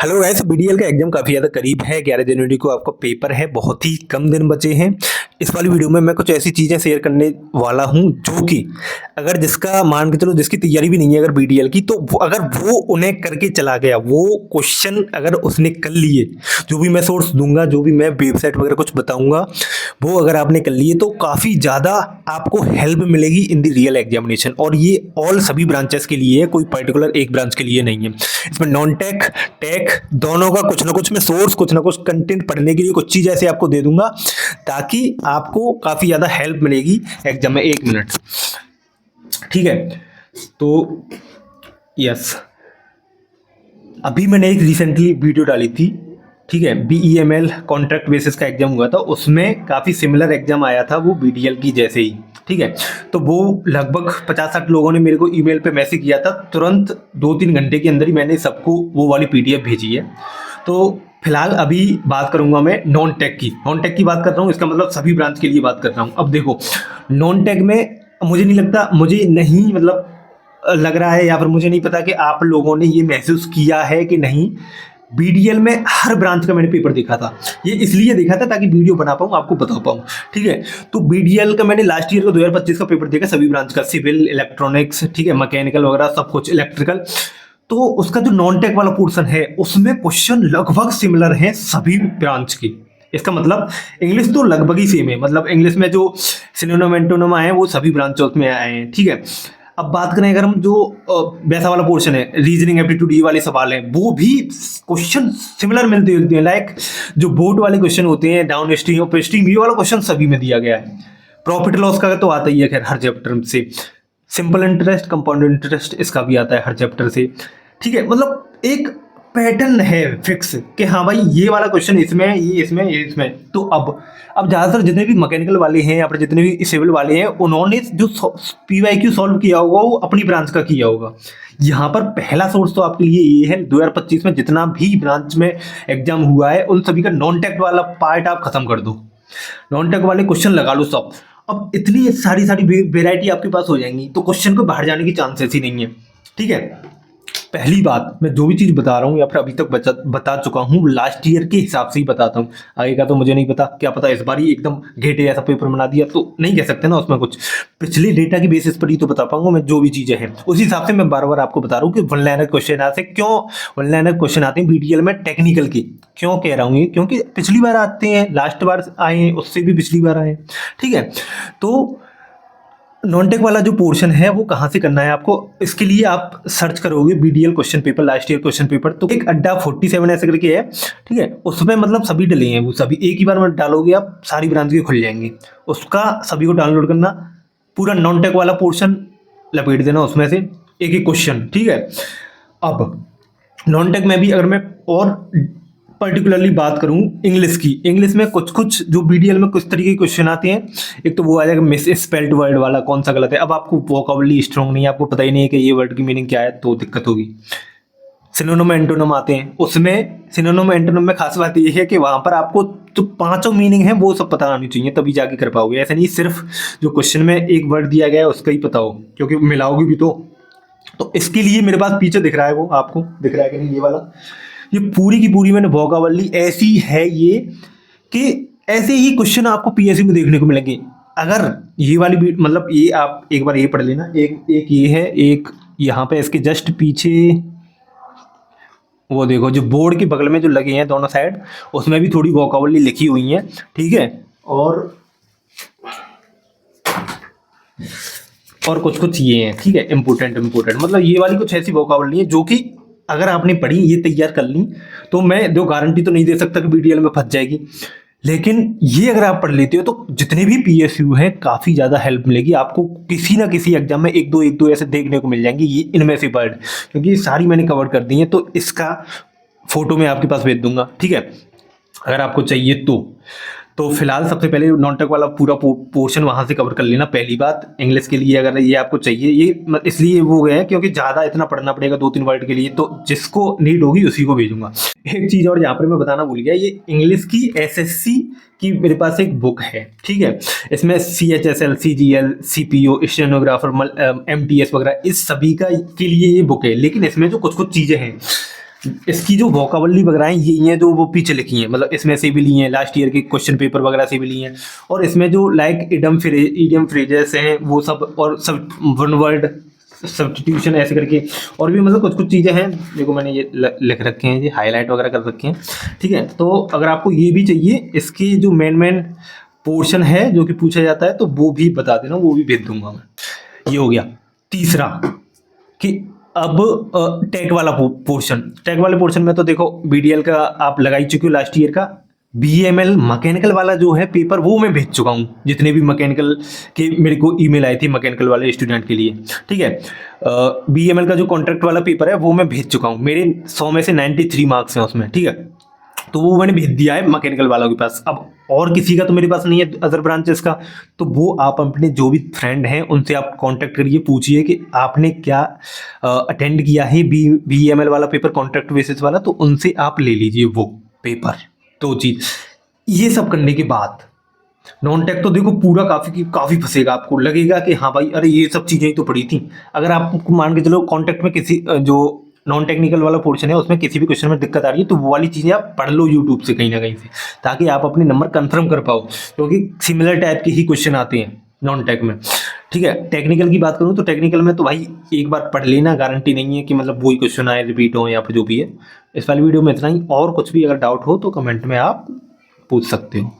Hello guys, BDL का exam काफ़ी ज़्यादा करीब है। 11 जनवरी को आपका पेपर है, बहुत ही कम दिन बचे हैं। इस वाली वीडियो में मैं कुछ ऐसी चीज़ें शेयर करने वाला हूं जो कि अगर जिसका मान के चलो जिसकी तैयारी भी नहीं है अगर बीडीएल की, तो अगर वो उन्हें करके चला गया, वो क्वेश्चन अगर उसने कर लिए, जो भी मैं सोर्स दूंगा, जो भी मैं वेबसाइट वगैरह कुछ बताऊंगा, वो अगर आपने कर लिए तो काफ़ी ज़्यादा आपको हेल्प मिलेगी इन द रियल एग्जामिनेशन। और ये ऑल सभी ब्रांचेस के लिए है, कोई पर्टिकुलर एक ब्रांच के लिए नहीं है। इसमें नॉन टेक टेक दोनों का कुछ ना कुछ मैं सोर्स, कुछ ना कुछ कंटेंट पढ़ने के लिए कुछ चीज़ ऐसे आपको दे दूंगा ताकि आपको काफ़ी ज़्यादा हेल्प मिलेगी एग्जाम में। 1 मिनट, ठीक है? तो यस, अभी मैंने एक रिसेंटली वीडियो डाली थी, ठीक है? BEML कॉन्ट्रैक्ट बेसिस का एग्जाम हुआ था, उसमें काफ़ी सिमिलर एग्जाम आया था वो BDL की जैसे ही, ठीक है? तो वो लगभग 50-60 लोगों ने मेरे को ईमेल पे मैसेज किया था, तुरंत 2-3 घंटे के अंदर ही मैंने सबको वो वाली PDF भेजी है। तो फिलहाल अभी बात करूंगा मैं नॉन टेक की बात कर रहा हूँ, इसका मतलब सभी ब्रांच के लिए बात कर रहा हूँ। अब देखो, नॉन टेक में मुझे नहीं लगता, मुझे नहीं मतलब लग रहा है, या फिर मुझे नहीं पता कि आप लोगों ने ये महसूस किया है कि नहीं, BDL में हर ब्रांच का मैंने पेपर देखा था। ये इसलिए देखा था ताकि वीडियो बना पाऊँ, आपको बता पाऊँ, ठीक है? तो BDL का मैंने लास्ट ईयर का 2025 का पेपर देखा, सभी ब्रांच का, सिविल, इलेक्ट्रॉनिक्स, ठीक है, मैकेनिकल वगैरह सब कुछ, इलेक्ट्रिकल। तो उसका जो नॉन टेक वाला पोर्शन है उसमें क्वेश्चन लगभग सिमिलर हैं सभी ब्रांच की। इसका मतलब इंग्लिश तो लगभग ही सेम है, मतलब इंग्लिश में जो सिनोनिम एंटोनिम आए हैं वो सभी ब्रांचों में आए हैं, ठीक है? अब बात करें अगर हम जो वैसा वाला पोर्शन है, रीजनिंग एप्टीट्यूड, ये वाले सवाल हैं, वो भी क्वेश्चन सिमिलर मिलते जुलते हैं। लाइक जो बोर्ड वाले क्वेश्चन होते हैं, डाउन स्ट्रीम अप स्ट्रीम, ये वाला क्वेश्चन सभी में दिया गया है। प्रॉफिट लॉस का तो आता ही है खैर हर चैप्टर से, सिंपल इंटरेस्ट, कंपाउंड इंटरेस्ट, इसका भी आता है हर चैप्टर से, ठीक है? मतलब एक पैटर्न है फिक्स कि हाँ भाई ये वाला क्वेश्चन इसमें, ये इसमें, ये इसमें। तो अब ज़्यादातर जितने भी मैकेनिकल वाले हैं या फिर जितने भी सिविल वाले हैं, उन्होंने जो PYQ सॉल्व किया होगा वो अपनी ब्रांच का किया होगा। यहाँ पर पहला सोर्स तो आपके लिए ये है, 2025 में जितना भी ब्रांच में एग्जाम हुआ है उन सभी का नॉन टेक वाला पार्ट आप खत्म कर दो, नॉन टेक वाले क्वेश्चन लगा लो सब। अब इतनी सारी वेराइटी आपके पास हो जाएंगी तो क्वेश्चन को बाहर जाने की चांसेस ही नहीं है, ठीक है? पहली बात, मैं जो भी चीज़ बता रहा हूँ या फिर अभी तक बता चुका हूँ, लास्ट ईयर के हिसाब से ही बताता हूँ। आगे का तो मुझे नहीं पता, क्या पता इस बार ही एकदम घेटे ऐसा पेपर बना दिया, तो नहीं कह सकते ना उसमें कुछ। पिछले डेटा की बेसिस पर ही तो बता पाऊंगा मैं, जो भी चीज़ें हैं उसी हिसाब से मैं बार बार आपको बता रहा हूँ कि वन लाइनर क्वेश्चन आते हैं। क्यों वन लाइनर क्वेश्चन आते हैं BDL में टेक्निकल की? क्यों कह रहा हूँ ये? क्योंकि पिछली बार आते हैं, लास्ट बार आए हैं, उससे भी पिछली बार आए हैं, ठीक है? तो नॉन टेक वाला जो पोर्शन है वो कहाँ से करना है आपको, इसके लिए आप सर्च करोगे BDL question paper, last year question paper, तो एक अड्डा 47 ऐसे करके है, ठीक है? उसमें मतलब सभी डले हैं, वो सभी एक ही बार में डालोगे आप, सारी ब्रांच के खुल जाएंगे। उसका सभी को डाउनलोड करना, पूरा नॉन टेक वाला पोर्शन लपेट देना उसमें से एक एक क्वेश्चन, ठीक है? अब नॉन टेक में भी अगर मैं और पर्टिकुलरली बात करूं इंग्लिश की, इंग्लिश में कुछ कुछ जो BDL में कुछ तरीके के क्वेश्चन आते हैं। एक तो वो आ जाएगा मिस स्पेल्ड वर्ड वाला, कौन सा गलत है। अब आपको वोकैबुलरी स्ट्रॉन्ग नहीं है, आपको पता ही नहीं है कि ये वर्ड की मीनिंग क्या है, तो दिक्कत होगी। सिनोनिम एंटोनिम आते हैं, उसमें सिनोनिम एंटोनिम में खास बात ये है कि वहां पर आपको जो 5 मीनिंग है वो सब पता आनी चाहिए, तभी जाके कर पाओगे। ऐसा नहीं सिर्फ जो क्वेश्चन में एक वर्ड दिया गया है उसका ही पता हो, क्योंकि मिलाओगे भी तो इसके लिए मेरे पास पीछे दिख रहा है, वो आपको दिख रहा है कि नहीं, ये वाला, ये पूरी की पूरी मैंने वोकैबुलरी ऐसी है ये कि ऐसे ही क्वेश्चन आपको PSC में देखने को मिलेंगे। अगर ये वाली मतलब ये आप एक बार ये पढ़ लेना, एक ये है, एक यहाँ पे इसके जस्ट पीछे वो देखो जो बोर्ड के बगल में जो लगे हैं दोनों साइड, उसमें भी थोड़ी वोकैबुलरी लिखी हुई है, ठीक है? और कुछ कुछ ये हैं, ठीक है, इम्पोर्टेंट मतलब ये वाली कुछ ऐसी वोकैबुलरी है जो कि अगर आपने पढ़ी, ये तैयार कर ली, तो मैं जो गारंटी तो नहीं दे सकता कि BDL में फंस जाएगी, लेकिन ये अगर आप पढ़ लेते हो तो जितने भी PSU हैं काफ़ी ज़्यादा हेल्प मिलेगी आपको। किसी ना किसी एग्जाम में एक दो ऐसे देखने को मिल जाएंगी, ये इनमें से वर्ड, क्योंकि ये सारी मैंने कवर कर दी है। तो इसका फोटो मैं आपके पास भेज दूंगा, ठीक है, अगर आपको चाहिए तो फिलहाल सबसे पहले नॉन टेक वाला पूरा पोर्शन वहां से कवर कर लेना। पहली बात, इंग्लिश के लिए अगर ये आपको चाहिए, ये इसलिए वो गया है क्योंकि ज़्यादा इतना पढ़ना पड़ेगा 2-3 वर्ड के लिए, तो जिसको नीड होगी उसी को भेजूंगा। एक चीज़ और यहाँ पर मैं बताना भूल गया, ये इंग्लिश की SSC की मेरे पास एक बुक है, ठीक है? इसमें CHSL, CGL, CPO, stenographer, MTS वगैरह इस सभी का के लिए ये बुक है, लेकिन इसमें जो कुछ कुछ चीज़ें हैं इसकी जो वोकाबलरी वगैरह हैं ये हैं जो वो पीछे लिखी हैं, मतलब इसमें से भी ली हैं, लास्ट ईयर के क्वेश्चन पेपर वगैरह से भी ली हैं। और इसमें जो लाइक इडियम फ्रेजेस हैं वो सब, और सब वन वर्ड सब्स्टिट्यूशन ऐसे करके, और भी मतलब कुछ कुछ चीज़ें हैं। देखो मैंने ये लिख रखे हैं, ये हाईलाइट वगैरह कर रखे हैं, ठीक है। तो अगर आपको ये भी चाहिए, इसकी जो मेन पोर्शन है जो कि पूछा जाता है, तो वो भी बता देना, वो भी भेज दूंगा मैं। ये हो गया तीसरा कि अब टैग वाला पोर्शन। टैग वाले पोर्शन में तो देखो बीडीएल का आप लगा ही चुके हो लास्ट ईयर का। बीएमएल मैकेनिकल वाला जो है पेपर वो मैं भेज चुका हूँ, जितने भी मैकेनिकल के मेरे को ईमेल आई थी मैकेनिकल वाले स्टूडेंट के लिए, ठीक है। बीएमएल का जो कॉन्ट्रैक्ट वाला पेपर है वो मैं भेज चुका हूँ, मेरे 100 में से 93 मार्क्स हैं उसमें, ठीक है। तो वो मैंने भेज दिया है मैकेनिकल वालों के पास। अब और किसी का तो मेरे पास नहीं है अदर ब्रांचेस का, तो वो आप अपने जो भी फ्रेंड हैं उनसे आप कांटेक्ट करिए, पूछिए कि आपने क्या अटेंड किया है बीएमएल वाला पेपर कॉन्ट्रैक्ट बेसिस वाला, तो उनसे आप ले लीजिए वो पेपर। तो चीज़ ये सब करने के बाद नॉन टेक तो देखो पूरा काफ़ी फंसेगा, आपको लगेगा कि हाँ भाई अरे ये सब चीज़ें ही तो पड़ी थी। अगर आपको मान के चलो कॉन्टेक्ट में किसी जो नॉन टेक्निकल वाला पोर्शन है उसमें किसी भी क्वेश्चन में दिक्कत आ रही है, तो वो वाली चीज़ें आप पढ़ लो यूट्यूब से कहीं ना कहीं से, ताकि आप अपने नंबर कंफर्म कर पाओ, क्योंकि सिमिलर टाइप के ही क्वेश्चन आते हैं नॉन टेक में, ठीक है। टेक्निकल की बात करूँ तो टेक्निकल में तो भाई एक बार पढ़ लेना, गारंटी नहीं है कि मतलब वही क्वेश्चन आए रिपीट हो या फिर जो भी है। इस वाली वीडियो में इतना ही, और कुछ भी अगर डाउट हो तो कमेंट में आप पूछ सकते हो।